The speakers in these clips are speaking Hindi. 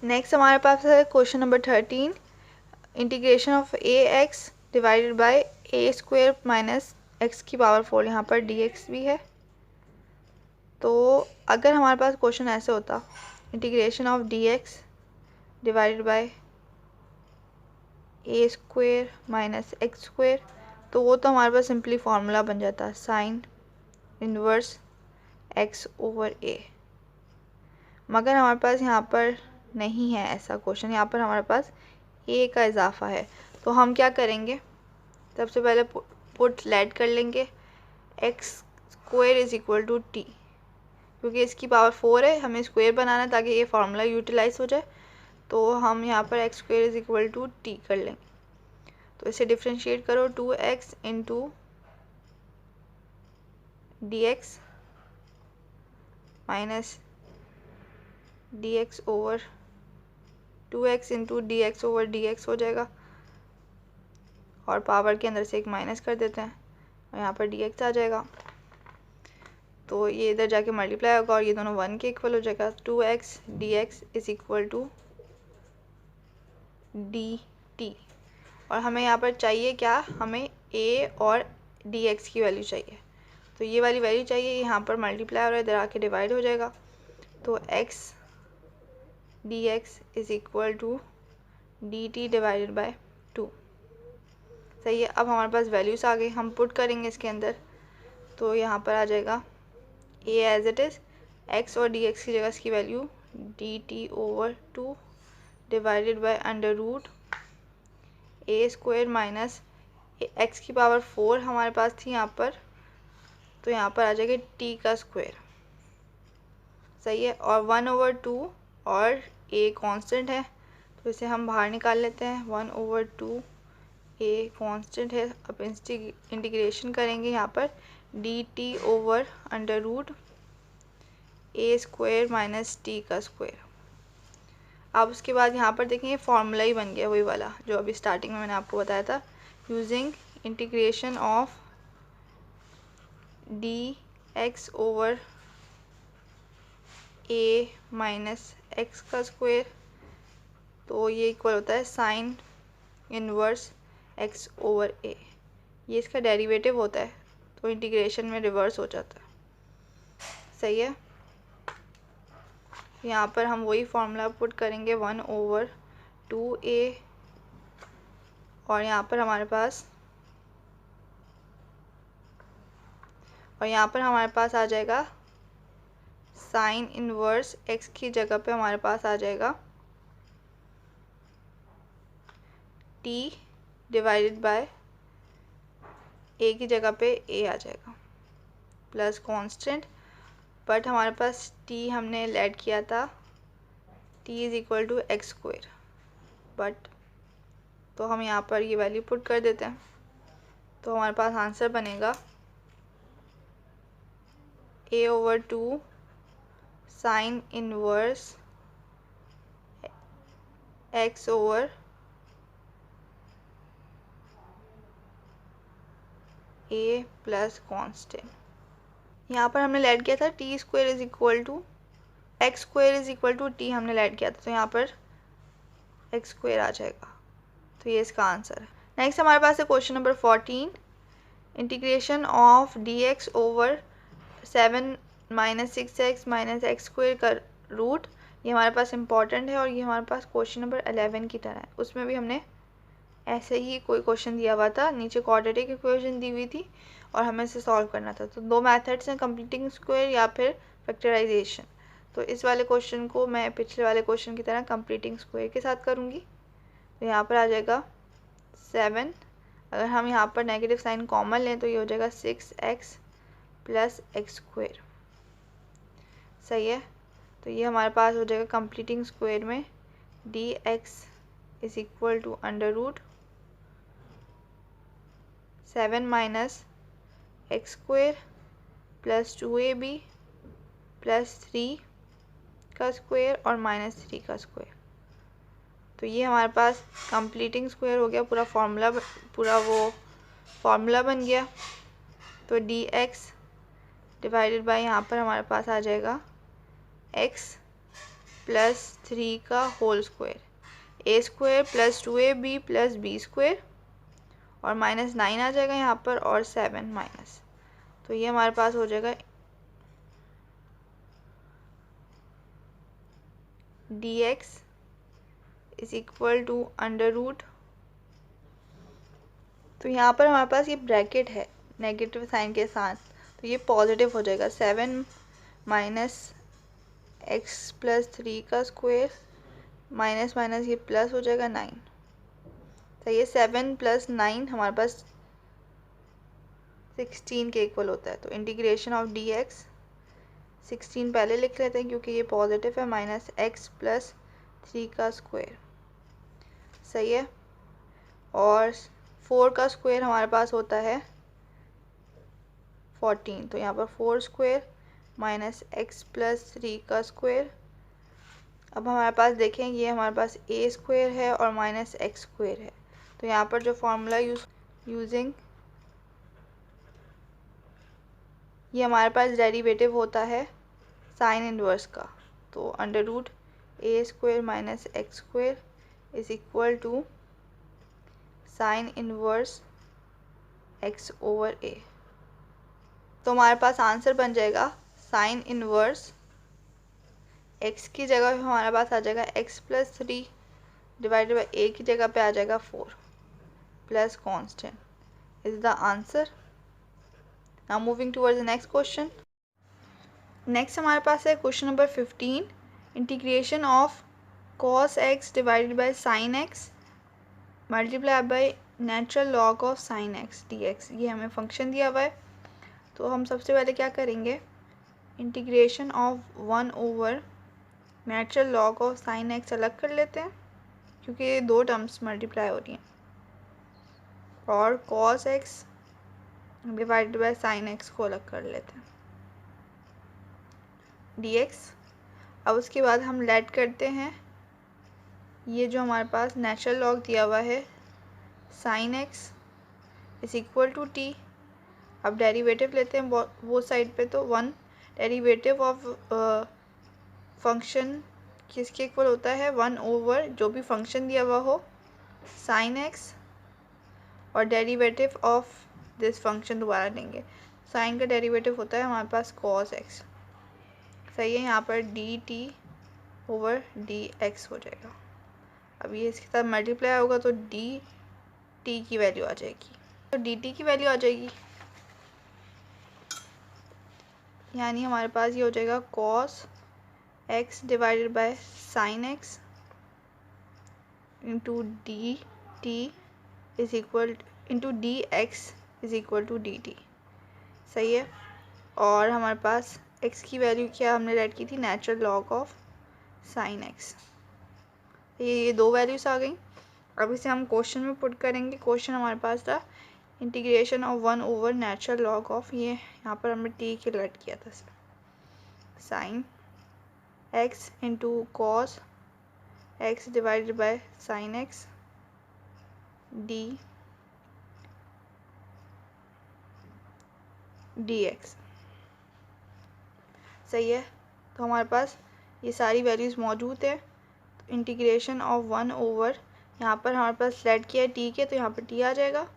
नेक्स्ट हमारे पास है question number 13, integration of A x divided bye A square minus x की पावर 4, यहाँ पर डी एक्स भी है। तो अगर हमारे पास क्वेश्चन ऐसे होता, integration of D x divided bye A square minus x square, तो वो तो हमारे पास सिंपली फार्मूला बन जाता साइन इनवर्स एक्स ओवर ए। मगर हमारे पास यहाँ पर नहीं है ऐसा क्वेश्चन, यहाँ पर हमारे पास ए का इजाफा है। तो हम क्या करेंगे, सबसे पहले पुट लेट कर लेंगे x square is equal to t, क्योंकि इसकी पावर 4 है, हमें स्क्वायर बनाना है ताकि ये फार्मूला यूटिलाइज हो जाए। तो हम यहाँ पर x square is equal to t कर लेंगे। तो इसे डिफ्रेंशिएट करो, 2x into D x minus d x over 2x into D x over D x हो जाएगा, और पावर के अंदर से एक माइनस कर देते हैं और यहाँ पर डी एक्स आ जाएगा। तो ये इधर जाके मल्टीप्लाई होगा और ये दोनों 1 के इक्वल हो जाएगा। 2x d x is equal to D t, और हमें यहाँ पर चाहिए क्या, हमें a और dx की वैल्यू चाहिए। तो ये वाली वैल्यू चाहिए, यहाँ पर मल्टीप्लाई हो रहा है, इधर आके डिवाइड हो जाएगा। तो x dx is equal to dt divided by 2। सही है। अब हमारे पास वैल्यूज़ आ गई, हम पुट करेंगे इसके अंदर। तो यहाँ पर आ जाएगा a as it is, x और dx की जगह इसकी value dt over 2 divided by under root a square minus x की पावर 4 हमारे पास थी यहाँ पर, तो यहाँ पर आ जाएगा टी का स्क्वायर। सही है। और 1/2 और ए कांस्टेंट है, तो इसे हम बाहर निकाल लेते हैं। 1/2 ए कांस्टेंट है। अब इंटीग्रेशन करेंगे यहाँ पर D T over under root a square minus t का स्क्वायर। अब उसके बाद यहाँ पर देखेंगे फार्मूला ही बन गया वही वाला जो अभी स्टार्टिंग में मैंने आपको बताया था, using integration of D x over A minus x का स्क्वायर। तो ये इक्वल होता है साइन इनवर्स एक्स ओवर ए, ये इसका डेरिवेटिव होता है, तो इंटीग्रेशन में रिवर्स हो जाता है। सही है। यहाँ पर हम वही फार्मूला पुट करेंगे 1/2a, और यहाँ पर हमारे पास आ जाएगा साइन इनवर्स एक्स की जगह पे हमारे पास आ जाएगा t डिवाइडेड बाय a की जगह पे a आ जाएगा प्लस कांस्टेंट, बट हमारे पास t हमने ऐड किया था, t is equal to x square, but तो हम यहाँ पर ये वैल्यू पुट कर देते हैं। तो हमारे पास आंसर बनेगा a/2 sine inverse x over a plus constant. यहाँ पर हमने ऐड किया था t square is equal to x square is equal to t, हमने ऐड किया था, तो यहाँ पर एक्स स्क्वायर आ जाएगा। तो ये इसका आंसर है। नेक्स्ट हमारे पास है question number 14, integration of D x over 7 minus 6x minus x square का रूट। ये हमारे पास इंपॉर्टेंट है और ये हमारे पास क्वेश्चन नंबर 11 की तरह है। उसमें भी हमने ऐसे ही कोई क्वेश्चन दिया हुआ था, नीचे क्वाड्रेटिक इक्वेशन दी हुई थी और हमें इसे सॉल्व करना था। तो दो मेथड्स हैं, कंप्लीटिंग स्क्वायर या फिर फैक्टराइजेशन। तो इस वाले क्वेश्चन को मैं पिछले वाले क्वेश्चन की तरह कंप्लीटिंग स्क्वायर के साथ करूँगी। तो यहाँ पर आ जाएगा 7, अगर हम यहाँ पर नेगेटिव साइन कॉमन लें तो ये हो जाएगा 6x प्लस एक्स स्क्वायर। सही है। तो ये हमारे पास हो जाएगा कंप्लीटिंग स्क्वायर में d x is equal to under root 7 minus x square plus 2ab plus 3 का स्क्वायर और माइनस 3 का स्क्वायर। तो ये हमारे पास कंप्लीटिंग स्क्वायर हो गया, पूरा वो फार्मूला बन गया। तो डी एक्स डिवाइडेड बाय यहाँ पर हमारे पास आ जाएगा x प्लस 3 का whole square, a square plus 2ab plus b square, और माइनस 9 आ जाएगा यहाँ पर, और 7 माइनस, तो ये हमारे पास हो जाएगा dx is equal to under root, तो यहाँ पर हमारे पास ये ब्रैकेट है नेगेटिव साइन के साथ, तो ये पॉजिटिव हो जाएगा। 7 माइनस एक्स प्लस 3 का स्क्वायर, माइनस माइनस ये प्लस हो जाएगा 9, तो ये 7 प्लस 9 हमारे पास 16 के इक्वल होता है। तो इंटीग्रेशन ऑफ डी एक्स 16 पहले लिख लेते हैं क्योंकि ये पॉजिटिव है, माइनस एक्स प्लस 3 का स्क्वायर, सही है। और 4 का स्क्वायर हमारे पास होता है 14, तो यहाँ पर 4 स्क्वायर माइनस एक्स प्लस 3 का स्क्वायर। अब हमारे पास देखें ये हमारे पास ए स्क्वायर है और माइनस एक्स स्क्वायर है, तो यहाँ पर जो फॉर्मूला यूजिंग ये हमारे पास डेरिवेटिव होता है साइन इनवर्स का, तो under root a square minus x square is equal to sine inverse x over a. तो हमारे पास आंसर बन जाएगा साइन इनवर्स एक्स की जगह हमारे पास आ जाएगा एक्स प्लस 3 डिवाइडेड बाई ए की जगह पे आ जाएगा 4 plus constant is the answer. Now moving towards the next question. Next हमारे पास है question number 15, integration of cos x divided by sine x multiply by natural log of sine x dx। ये हमें फंक्शन दिया हुआ है, तो हम सबसे पहले क्या करेंगे, integration of 1 over natural log of sine x अलग कर लेते हैं क्योंकि ये दो टर्म्स मल्टीप्लाई हो रही हैं, और cos x divided by sine x को अलग कर लेते हैं dx। अब उसके बाद हम लेट करते हैं ये जो हमारे पास नेचुरल लॉग दिया हुआ है sine x is equal to t. अब डेरिवेटिव लेते हैं वो साइड पे, तो 1 डेरिवेटिव ऑफ फंक्शन किसके इक्वल होता है 1 ओवर जो भी फंक्शन दिया हुआ हो साइन एक्स, और डेरिवेटिव ऑफ दिस फंक्शन दोबारा लेंगे, साइन का डेरिवेटिव होता है हमारे पास cos x, सही है। यहाँ पर D T over D x हो जाएगा। अब ये इसके साथ मल्टीप्लाई होगा तो डी टी की वैल्यू आ जाएगी, तो डी टी की वैल्यू आ जाएगी, यानी हमारे पास ये हो जाएगा cos x divided by sine X into D T is equal into D x is equal to D T, सही है। और हमारे पास x की वैल्यू क्या हमने रेड की थी, natural log of sine x, ये दो वैल्यूज आ गई। अब इसे हम क्वेश्चन में पुट करेंगे। क्वेश्चन हमारे पास था integration of 1 over natural log of, ये यहाँ पर हमने टी के लेट किया था sign X into cos x divided by sine x D D x, सही है। तो हमारे पास ये सारी वैल्यूज़ मौजूद है, तो इंटीग्रेशन ऑफ 1 ओवर यहाँ पर हमारे पास लेट किया है टी के, तो यहाँ पर टी आ जाएगा,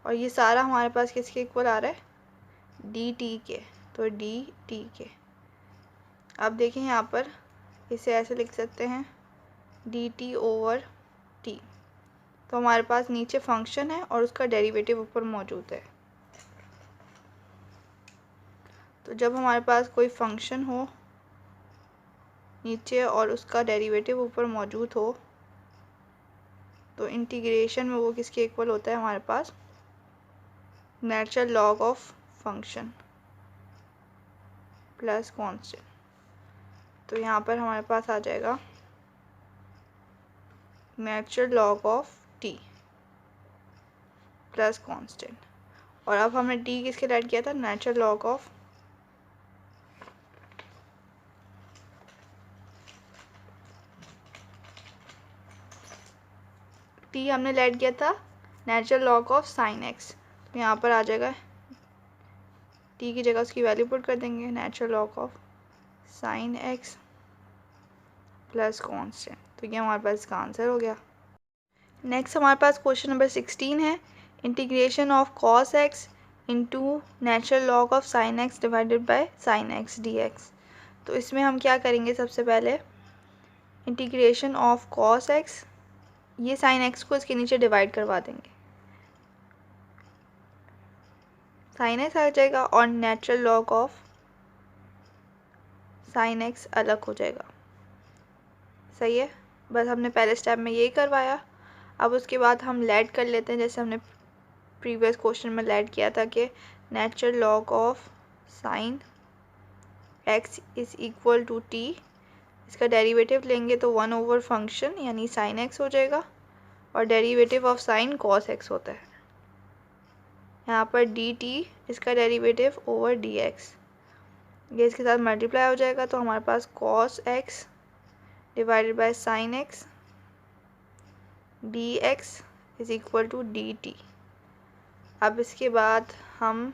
और ये सारा हमारे पास किसके इक्वल आ रहा है डी टी के, तो डी टी के। अब देखें यहाँ पर इसे ऐसे लिख सकते हैं डी टी ओवर टी, तो हमारे पास नीचे फंक्शन है और उसका डेरिवेटिव ऊपर मौजूद है। तो जब हमारे पास कोई फंक्शन हो नीचे और उसका डेरिवेटिव ऊपर मौजूद हो, तो इंटीग्रेशन में वो किसके इक्वल होता है हमारे पास natural log of function plus constant, तो यहाँ पर हमारे पास आ जाएगा natural log of t plus constant. और अब हमने टी किसके लेट किया था, नेचुरल लॉग ऑफ टी हमने लेट किया था natural log of sine x, तो यहाँ पर आ जाएगा टी की जगह उसकी वैल्यू पुट कर देंगे natural log of sine x plus constant. तो ये हमारे पास इसका आंसर हो गया। नेक्स्ट हमारे पास क्वेश्चन नंबर 16 है, integration of cos x into natural log of sine x divided by sine x d x. तो इसमें हम क्या करेंगे, सबसे पहले इंटीग्रेशन ऑफ कॉस एक्स, ये साइन एक्स को इसके नीचे डिवाइड करवा देंगे, साइन एक्स आ जाएगा और natural log of sine x अलग हो जाएगा। सही है, बस हमने पहले स्टेप में यही करवाया। अब उसके बाद हम लेट कर लेते हैं, जैसे हमने प्रीवियस क्वेश्चन में लेट किया था कि natural log of sine x is equal to t, इसका डेरिवेटिव लेंगे तो 1 ओवर फंक्शन यानी साइन एक्स हो जाएगा, और derivative of sine cos x होता है। यहाँ पर डी टी इसका डेरिवेटिव ओवर डी एक्स, ये इसके साथ मल्टीप्लाई हो जाएगा, तो हमारे पास cos x divided by sine x d x is equal to D t. अब इसके बाद हम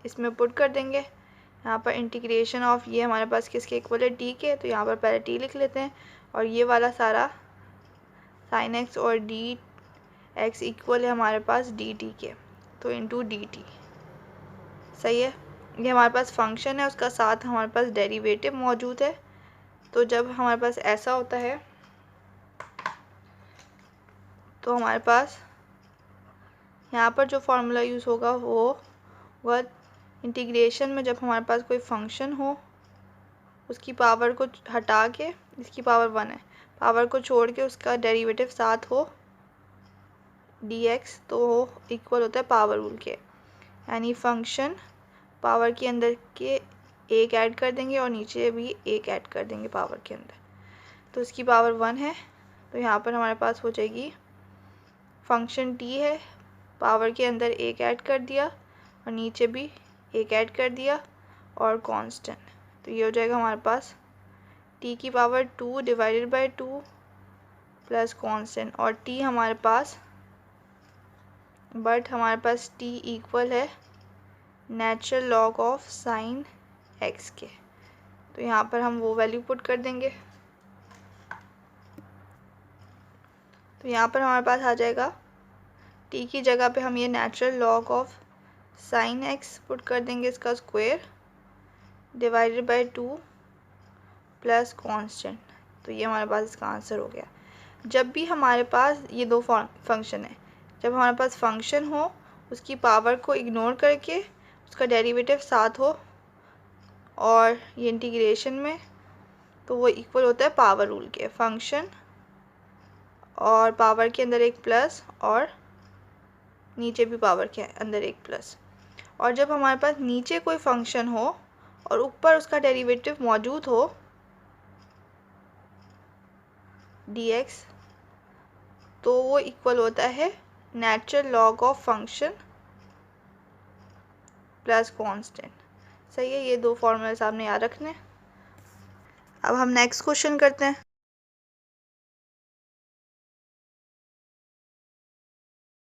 इसमें पुट कर देंगे, यहाँ पर इंटीग्रेशन ऑफ ये हमारे पास किसके इक्वल है, टी के, तो यहाँ पर पहले टी लिख लेते हैं, और ये वाला सारा साइन एक्स और डी एक्स इक्वल है हमारे पास डी टी के, तो इंटू डी टी। सही है, ये हमारे पास फंक्शन है, उसका साथ हमारे पास डेरिवेटिव मौजूद है। तो जब हमारे पास ऐसा होता है तो हमारे पास यहाँ पर जो फार्मूला यूज़ होगा वो इंटीग्रेशन में, जब हमारे पास कोई फंक्शन हो उसकी पावर को हटा के, इसकी पावर 1 है, पावर को छोड़ के उसका डेरिवेटिव साथ हो dx, तो वो इक्वल होता है पावर रूल के, यानी फंक्शन पावर के अंदर के एक ऐड कर देंगे और नीचे भी एक ऐड कर देंगे पावर के अंदर, तो इसकी पावर 1 है, तो यहाँ पर हमारे पास हो जाएगी फंक्शन t है, पावर के अंदर एक ऐड कर दिया और नीचे भी एक ऐड कर दिया और कांस्टेंट, तो ये हो जाएगा हमारे पास t की power 2 divided by 2 plus constant, और t हमारे पास, बट हमारे पास t इक्वल है natural log of sign x के, तो यहाँ पर हम वो वैल्यू पुट कर देंगे, तो यहाँ पर हमारे पास आ जाएगा t की जगह पे हम ये natural log of sign x put कर देंगे, इसका square divided by 2 plus constant, तो ये हमारे पास इसका आंसर हो गया। जब भी हमारे पास ये दो फंक्शन है, जब हमारे पास फंक्शन हो उसकी पावर को इग्नोर करके उसका डेरिवेटिव साथ हो और ये इंटीग्रेशन में, तो वो इक्वल होता है पावर रूल के, फंक्शन और पावर के अंदर एक प्लस और नीचे भी पावर के अंदर एक प्लस। और जब हमारे पास नीचे कोई फंक्शन हो और ऊपर उसका डेरिवेटिव मौजूद हो dx, तो वो इक्वल होता है natural log of function plus constant. सही है, ये दो फॉर्मूले सामने याद रखने। अब हम नेक्स्ट क्वेश्चन करते हैं।